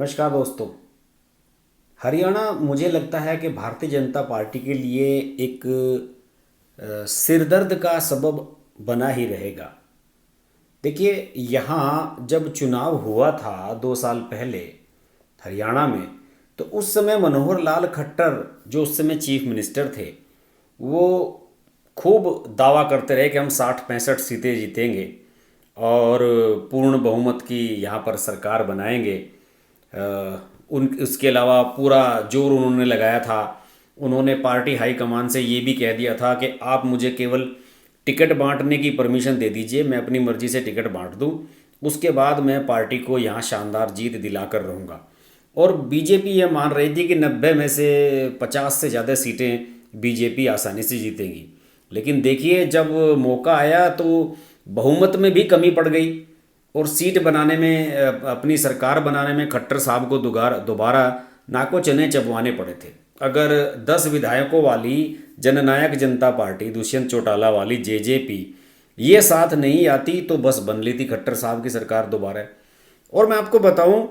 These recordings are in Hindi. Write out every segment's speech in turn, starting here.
नमस्कार दोस्तों। हरियाणा मुझे लगता है कि भारतीय जनता पार्टी के लिए एक सिरदर्द का सबब बना ही रहेगा। देखिए, यहाँ जब चुनाव हुआ था 2 साल पहले हरियाणा में, तो उस समय मनोहर लाल खट्टर जो उस समय चीफ मिनिस्टर थे, वो खूब दावा करते रहे कि हम 60-65 सीटें जीतेंगे और पूर्ण बहुमत की यहाँ पर सरकार बनाएंगे। उन उसके अलावा पूरा जोर उन्होंने लगाया था। उन्होंने पार्टी हाईकमान से ये भी कह दिया था कि आप मुझे केवल टिकट बांटने की परमिशन दे दीजिए, मैं अपनी मर्जी से टिकट बांट दूं, उसके बाद मैं पार्टी को यहाँ शानदार जीत दिलाकर रहूँगा। और बीजेपी ये मान रही थी कि 90 में से 50 से ज़्यादा सीटें बीजेपी आसानी से जीतेगी। लेकिन देखिए, जब मौका आया तो बहुमत में भी कमी पड़ गई और सीट बनाने में, अपनी सरकार बनाने में खट्टर साहब को दोबारा नाको चने चबवाने पड़े थे। अगर 10 विधायकों वाली जननायक जनता पार्टी दुष्यंत चौटाला वाली जेजेपी ये साथ नहीं आती तो बस बन ली थी खट्टर साहब की सरकार दोबारा। और मैं आपको बताऊं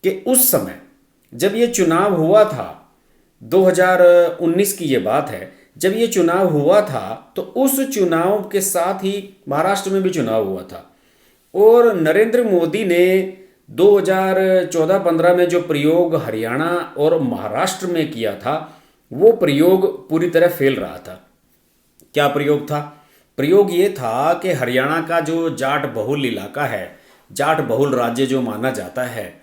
कि उस समय जब ये चुनाव हुआ था, 2019 की ये बात है, जब ये चुनाव हुआ था तो उस चुनाव के साथ ही महाराष्ट्र में भी चुनाव हुआ था। और नरेंद्र मोदी ने 2014-15 में जो प्रयोग हरियाणा और महाराष्ट्र में किया था, वो प्रयोग पूरी तरह फेल रहा था। क्या प्रयोग था? प्रयोग ये था कि हरियाणा का जो जाट बहुल इलाका है, जाट बहुल राज्य जो माना जाता है,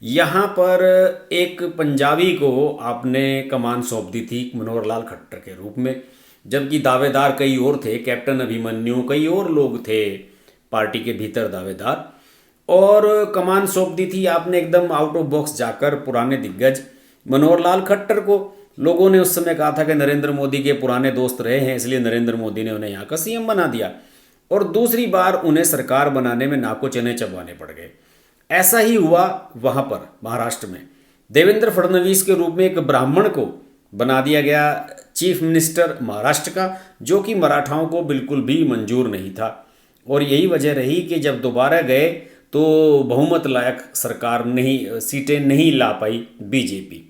यहाँ पर एक पंजाबी को आपने कमान सौंप दी थी मनोहर लाल खट्टर के रूप में, जबकि दावेदार कई और थे, कैप्टन अभिमन्यु, कई और लोग थे पार्टी के भीतर दावेदार। और कमान सौंप दी थी आपने एकदम आउट ऑफ बॉक्स जाकर पुराने दिग्गज मनोहर लाल खट्टर को। लोगों ने उस समय कहा था कि नरेंद्र मोदी के पुराने दोस्त रहे हैं, इसलिए नरेंद्र मोदी ने उन्हें यहाँ का सीएम बना दिया। और दूसरी बार उन्हें सरकार बनाने में नाको चने चबवाने पड़ गए। ऐसा ही हुआ वहाँ पर महाराष्ट्र में। देवेंद्र फडणवीस के रूप में एक ब्राह्मण को बना दिया गया चीफ मिनिस्टर महाराष्ट्र का, जो कि मराठाओं को बिल्कुल भी मंजूर नहीं था। और यही वजह रही कि जब दोबारा गए तो बहुमत लायक सरकार नहीं, सीटें नहीं ला पाई बीजेपी,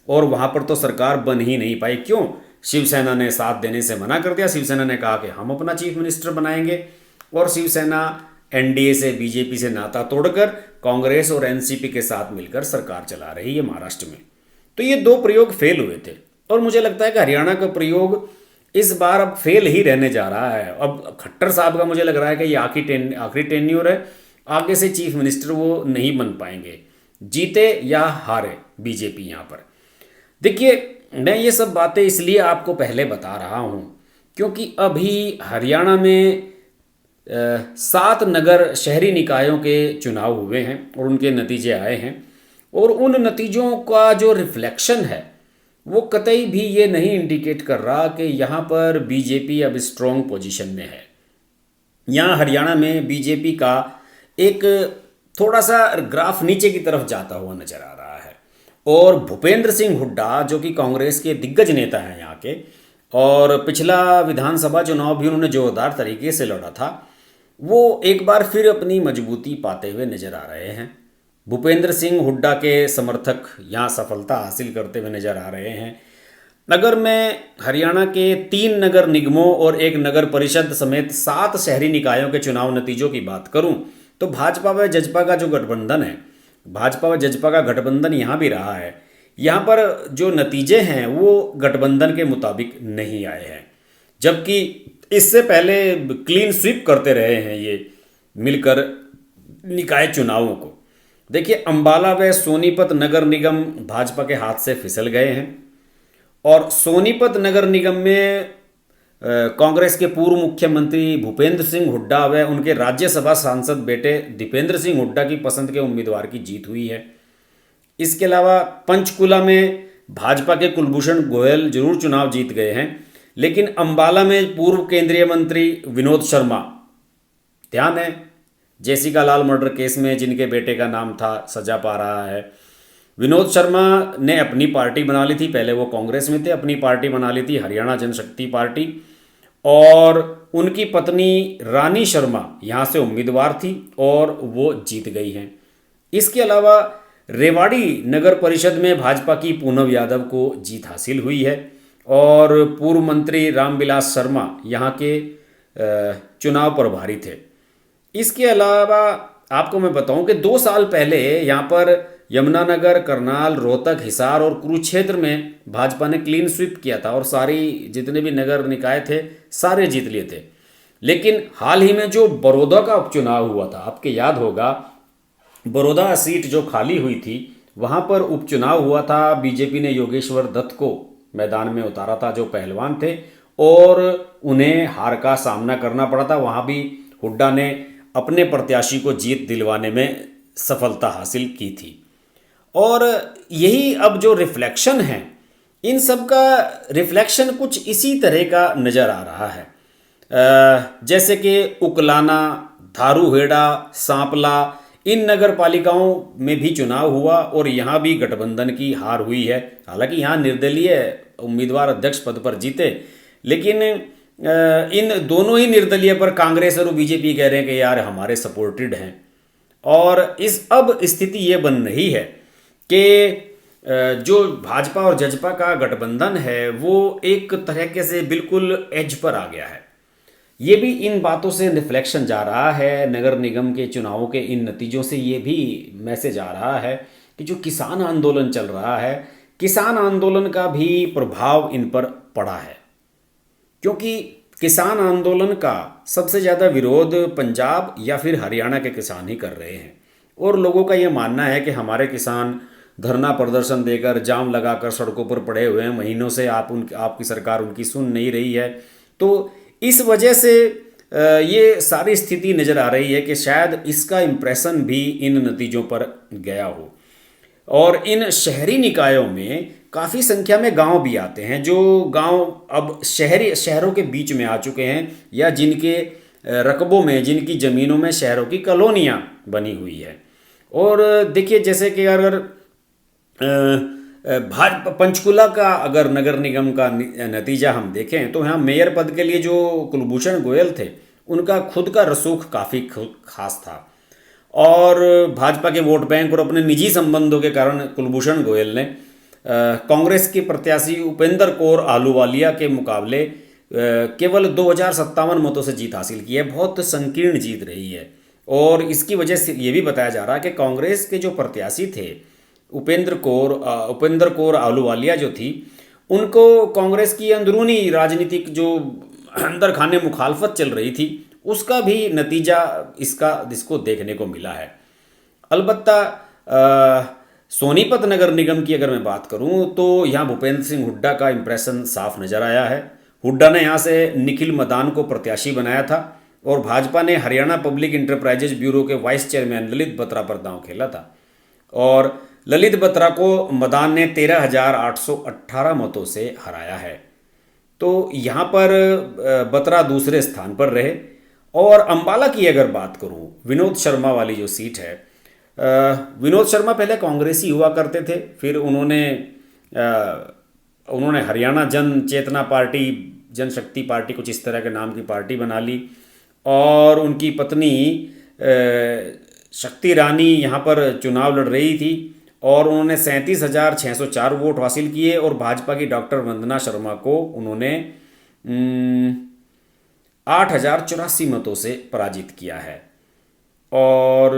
और वहाँ पर तो सरकार बन ही नहीं पाई। क्यों? शिवसेना ने साथ देने से मना कर दिया। शिवसेना ने कहा कि हम अपना चीफ मिनिस्टर बनाएंगे, और शिवसेना एनडीए से, बीजेपी से नाता तोड़कर कांग्रेस और एनसीपी के साथ मिलकर सरकार चला रही है महाराष्ट्र में। तो ये दो प्रयोग फेल हुए थे, और मुझे लगता है कि हरियाणा का प्रयोग इस बार अब फेल ही रहने जा रहा है। अब खट्टर साहब का मुझे लग रहा है कि ये आखिरी टेन्योर है, आगे से चीफ मिनिस्टर वो नहीं बन पाएंगे, जीते या हारे बीजेपी यहाँ पर। देखिए, मैं ये सब बातें इसलिए आपको पहले बता रहा हूँ क्योंकि अभी हरियाणा में 7 नगर शहरी निकायों के चुनाव हुए हैं और उनके नतीजे आए हैं। और उन नतीजों का जो रिफ्लेक्शन है वो कतई भी ये नहीं इंडिकेट कर रहा कि यहाँ पर बीजेपी अब स्ट्रॉन्ग पोजीशन में है। यहाँ हरियाणा में बीजेपी का एक थोड़ा सा ग्राफ नीचे की तरफ जाता हुआ नजर आ रहा है। और भूपेंद्र सिंह हुड्डा जो कि कांग्रेस के दिग्गज नेता हैं यहाँ के, और पिछला विधानसभा चुनाव भी उन्होंने जोरदार तरीके से लड़ा था, वो एक बार फिर अपनी मजबूती पाते हुए नजर आ रहे हैं। भूपेंद्र सिंह हुड्डा के समर्थक यहाँ सफलता हासिल करते हुए नजर आ रहे हैं। अगर मैं हरियाणा के 3 नगर निगमों और एक नगर परिषद समेत 7 शहरी निकायों के चुनाव नतीजों की बात करूं तो भाजपा व जजपा का जो गठबंधन है, भाजपा व जजपा का गठबंधन यहाँ भी रहा है। यहाँ पर जो नतीजे हैं वो गठबंधन के मुताबिक नहीं आए हैं, जबकि इससे पहले क्लीन स्वीप करते रहे हैं ये मिलकर निकाय चुनावों को। देखिए, अंबाला व सोनीपत नगर निगम भाजपा के हाथ से फिसल गए हैं, और सोनीपत नगर निगम में कांग्रेस के पूर्व मुख्यमंत्री भूपेंद्र सिंह हुड्डा व उनके राज्यसभा सांसद बेटे दीपेंद्र सिंह हुड्डा की पसंद के उम्मीदवार की जीत हुई है। इसके अलावा पंचकुला में भाजपा के कुलभूषण गोयल जरूर चुनाव जीत गए हैं, लेकिन अंबाला में पूर्व केंद्रीय मंत्री विनोद शर्मा, ध्यान है जेसिका लाल मर्डर केस में जिनके बेटे का नाम था, सजा पा रहा है, विनोद शर्मा ने अपनी पार्टी बना ली थी। पहले वो कांग्रेस में थे, अपनी पार्टी बना ली थी हरियाणा जनशक्ति पार्टी, और उनकी पत्नी रानी शर्मा यहाँ से उम्मीदवार थी और वो जीत गई हैं। इसके अलावा रेवाड़ी नगर परिषद में भाजपा की पूनम यादव को जीत हासिल हुई है और पूर्व मंत्री रामविलास शर्मा यहाँ के चुनाव प्रभारी थे। इसके अलावा आपको मैं बताऊं कि 2 साल पहले यहाँ पर यमुनानगर, करनाल, रोहतक, हिसार और कुरुक्षेत्र में भाजपा ने क्लीन स्वीप किया था और सारी जितने भी नगर निकाय थे सारे जीत लिए थे। लेकिन हाल ही में जो बड़ौदा का उपचुनाव हुआ था, आपके याद होगा, बड़ौदा सीट जो खाली हुई थी वहाँ पर उपचुनाव हुआ था। बीजेपी ने योगेश्वर दत्त को मैदान में उतारा था जो पहलवान थे और उन्हें हार का सामना करना पड़ा था। वहाँ भी हुड्डा ने अपने प्रत्याशी को जीत दिलवाने में सफलता हासिल की थी। और यही अब जो रिफ्लेक्शन है, इन सब का रिफ्लेक्शन कुछ इसी तरह का नज़र आ रहा है। जैसे कि उकलाना, धारूहेड़ा, सांपला, इन नगर पालिकाओं में भी चुनाव हुआ और यहाँ भी गठबंधन की हार हुई है। हालांकि यहाँ निर्दलीय उम्मीदवार अध्यक्ष पद पर जीते, लेकिन इन दोनों ही निर्दलीय पर कांग्रेस और बीजेपी कह रहे हैं कि यार हमारे सपोर्टेड हैं। और इस अब स्थिति ये बन रही है कि जो भाजपा और जजपा का गठबंधन है वो एक तरीके से बिल्कुल एज पर आ गया है। ये भी इन बातों से रिफ्लेक्शन जा रहा है, नगर निगम के चुनावों के इन नतीजों से ये भी मैसेज आ रहा है कि जो किसान आंदोलन चल रहा है, किसान आंदोलन का भी प्रभाव इन पर पड़ा है। क्योंकि किसान आंदोलन का सबसे ज़्यादा विरोध पंजाब या फिर हरियाणा के किसान ही कर रहे हैं और लोगों का ये मानना है कि हमारे किसान धरना प्रदर्शन देकर, जाम लगाकर सड़कों पर पड़े हुए हैं, महीनों से आपकी सरकार उनकी सुन नहीं रही है। तो इस वजह से ये सारी स्थिति नज़र आ रही है कि शायद इसका इम्प्रेशन भी इन नतीजों पर गया हो। और इन शहरी निकायों में काफ़ी संख्या में गांव भी आते हैं, जो गांव अब शहरों के बीच में आ चुके हैं या जिनके रकबों में, जिनकी ज़मीनों में शहरों की कॉलोनियाँ बनी हुई है। और देखिए, जैसे कि अगर भाजपा पंचकुला का अगर नगर निगम का नतीजा हम देखें तो यहाँ मेयर पद के लिए जो कुलभूषण गोयल थे उनका खुद का रसूख काफ़ी खास था और भाजपा के वोट बैंक और अपने निजी संबंधों के कारण कुलभूषण गोयल ने कांग्रेस के प्रत्याशी उपेंद्र कौर आहलूवालिया के मुकाबले केवल 2057 मतों से जीत हासिल की है। बहुत संकीर्ण जीत रही है और इसकी वजह से ये भी बताया जा रहा है कि कांग्रेस के जो प्रत्याशी थे उपेंद्र कौर आहलूवालिया जो थी, उनको कांग्रेस की अंदरूनी राजनीतिक जो अंदर खाने मुखालफत चल रही थी उसका भी नतीजा इसको देखने को मिला है। अलबत्ता सोनीपत नगर निगम की अगर मैं बात करूं तो यहाँ भूपेंद्र सिंह हुड्डा का इंप्रेशन साफ नज़र आया है। हुड्डा ने यहाँ से निखिल मदान को प्रत्याशी बनाया था और भाजपा ने हरियाणा पब्लिक इंटरप्राइजेज ब्यूरो के वाइस चेयरमैन ललित बत्रा पर दांव खेला था और ललित बत्रा को मदान ने 13,818 मतों से हराया है। तो यहाँ पर बत्रा दूसरे स्थान पर रहे। और अंबाला की अगर बात करूँ, विनोद शर्मा वाली जो सीट है, विनोद शर्मा पहले कांग्रेसी हुआ करते थे, फिर उन्होंने हरियाणा जन चेतना पार्टी, जनशक्ति पार्टी, कुछ इस तरह के नाम की पार्टी बना ली और उनकी पत्नी शक्ति रानी यहाँ पर चुनाव लड़ रही थी और उन्होंने 37,604 वोट हासिल किए और भाजपा की डॉक्टर वंदना शर्मा को उन्होंने 8,084 मतों से पराजित किया है। और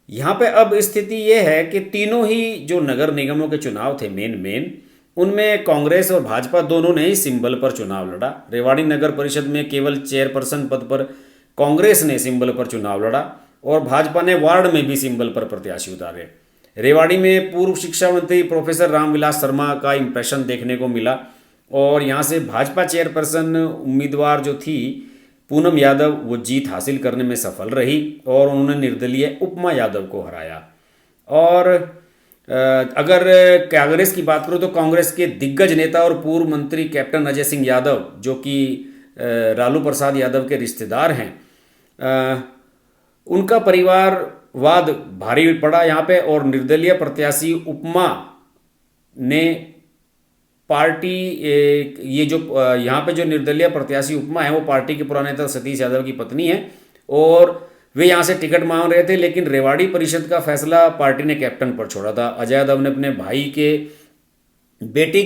यहाँ पे अब स्थिति ये है कि तीनों ही जो नगर निगमों के चुनाव थे मेन उनमें कांग्रेस और भाजपा दोनों ने ही सिंबल पर चुनाव लड़ा। रेवाड़ी नगर परिषद में केवल चेयरपर्सन पद पर कांग्रेस ने सिंबल पर चुनाव लड़ा और भाजपा ने वार्ड में भी सिंबल पर प्रत्याशी उतारे। रेवाड़ी में पूर्व शिक्षा मंत्री प्रोफेसर रामविलास शर्मा का इंप्रेशन देखने को मिला और यहाँ से भाजपा चेयरपर्सन उम्मीदवार जो थी पूनम यादव, वो जीत हासिल करने में सफल रही और उन्होंने निर्दलीय उपमा यादव को हराया। और अगर कांग्रेस की बात करूँ तो कांग्रेस के दिग्गज नेता और पूर्व मंत्री कैप्टन अजय सिंह यादव, जो कि लालू प्रसाद यादव के रिश्तेदार हैं, उनका परिवारवाद भारी पड़ा यहाँ पे और निर्दलीय प्रत्याशी उपमा ने पार्टी ये जो यहाँ पे जो निर्दलीय प्रत्याशी उपमा है वो पार्टी के पुराने नेता सतीश यादव की पत्नी है और वे यहाँ से टिकट मांग रहे थे, लेकिन रेवाड़ी परिषद का फैसला पार्टी ने कैप्टन पर छोड़ा था। अजय यादव ने अपने भाई के बेटे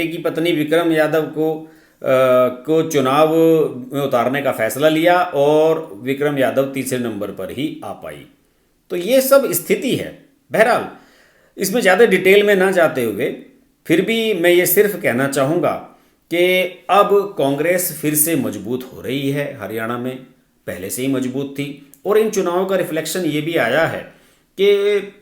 की पत्नी विक्रम यादव को चुनाव में उतारने का फैसला लिया और विक्रम यादव तीसरे नंबर पर ही आ पाई। तो ये सब स्थिति है। बहरहाल इसमें ज़्यादा डिटेल में ना जाते हुए फिर भी मैं ये सिर्फ कहना चाहूँगा कि अब कांग्रेस फिर से मजबूत हो रही है। हरियाणा में पहले से ही मजबूत थी और इन चुनावों का रिफ्लेक्शन ये भी आया है कि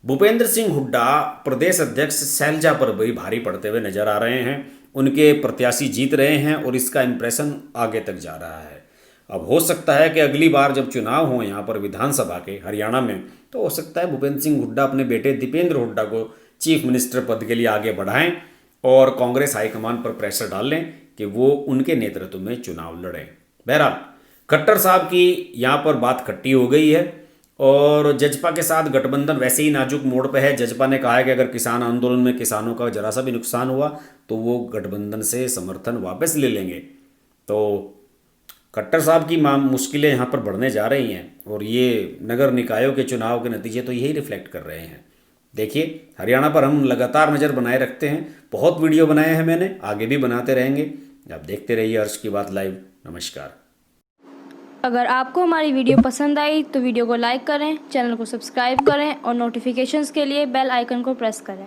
भूपेंद्र सिंह हुड्डा प्रदेश अध्यक्ष शैलजा पर भी भारी पड़ते हुए नजर आ रहे हैं। उनके प्रत्याशी जीत रहे हैं और इसका इंप्रेशन आगे तक जा रहा है। अब हो सकता है कि अगली बार जब चुनाव हो यहाँ पर विधानसभा के हरियाणा में, तो हो सकता है भूपेंद्र सिंह हुड्डा अपने बेटे दीपेंद्र हुड्डा को चीफ मिनिस्टर पद के लिए आगे बढ़ाएं और कांग्रेस हाईकमान पर प्रेशर डाल लें कि वो उनके नेतृत्व में चुनाव लड़ें। बहरहाल खट्टर साहब की यहाँ पर बात खट्टी हो गई है और जजपा के साथ गठबंधन वैसे ही नाजुक मोड़ पे है। जजपा ने कहा है कि अगर किसान आंदोलन में किसानों का जरा सा भी नुकसान हुआ तो वो गठबंधन से समर्थन वापस ले लेंगे। तो खट्टर साहब की मुश्किलें यहाँ पर बढ़ने जा रही हैं और ये नगर निकायों के चुनाव के नतीजे तो यही रिफ्लेक्ट कर रहे हैं। देखिए, हरियाणा पर हम लगातार नज़र बनाए रखते हैं। बहुत वीडियो बनाए हैं मैंने, आगे भी बनाते रहेंगे। आप देखते रहिए हर्ष की बात लाइव। नमस्कार। अगर आपको हमारी वीडियो पसंद आई तो वीडियो को लाइक करें, चैनल को सब्सक्राइब करें और नोटिफिकेशंस के लिए बेल आइकन को प्रेस करें।